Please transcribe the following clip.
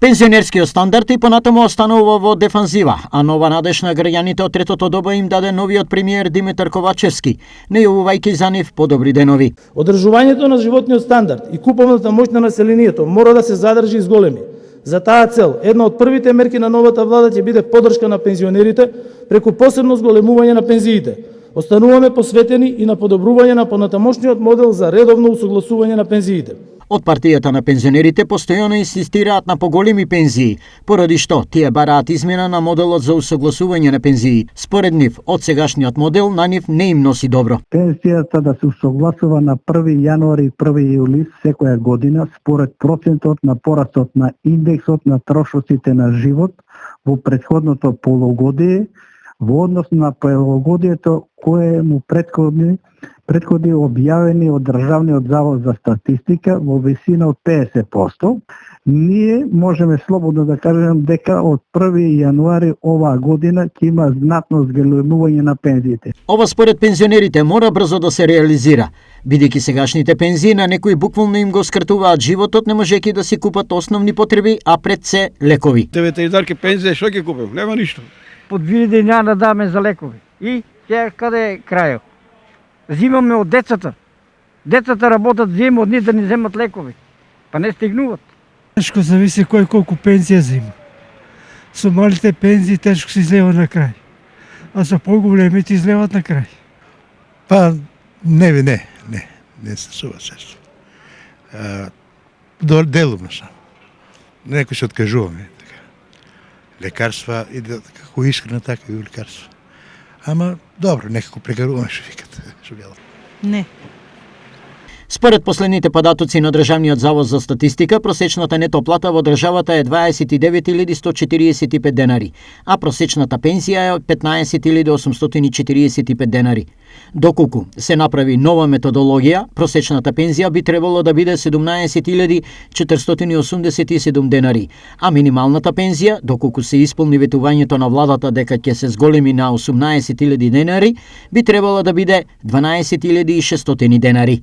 Пензионерскиот стандард и понатаму останува во дефанзива, а нова надеж на граѓаните од третото доба им даде новиот премиер Димитар Ковачевски, најавувајќи за нив подобри денови. Одржувањето на животниот стандард и куповната моќ на населението мора да се задржи и зголеми. За таа цел, една од првите мерки на новата влада ќе биде поддршка на пензионерите преку посебно зголемување на пензиите. Остануваме посветени и на подобрување на понатамошниот модел за редовно усогласување на пензиите. Од партијата на пензионерите постојано инсистираат на поголеми пензии, поради што тие бараат измена на моделот за усогласување на пензии. Според нив, од сегашниот модел на нив не им носи добро. Пензијата да се усогласува на 1 јануари и 1 јули секоја година според процентот на порастот на индексот на трошоците на живот во претходното полугодие во однос на полугодието кое му предходи објавени од Државниот завод за статистика во висина од 50%, ние можеме слободно да кажем дека од 1 јануари оваа година ќе има знатно зголемување на пензиите. Ова според пензионерите мора брзо да се реализира, бидејќи сегашните пензии на некои буквално им го скртуваат животот, не можејќи да си купат основни потреби, а пред се лекови. 9000 пензија што ќе купим? Нема ништо. По 2000 дења да даме за лекови. И ќе каде е крајот? Зимаме од децата. Децата работат зима од нив да ни земат лекови. Па не стигнуват. Тешко зависи кој колку пензија зима. Со малите пензии тешко се излева на крај. А со поголемите излеват на крај. Па не се сува често. Делумно само. Некој се откажуваме. Лекарства и како искрена, така и лекарства. Ама добро, некако прекаруваме, што викат. Не. Според последните податоци на Државниот завод за статистика, просечната нето плата во државата е 29.145 денари, а просечната пензија е 15.845 денари. Доколку се направи нова методологија, просечната пензија би требало да биде 17.487 денари, а минималната пензија, доколку се исполни ветувањето на владата дека ќе се зголеми на 18.000 денари, би требало да биде 12.600 денари.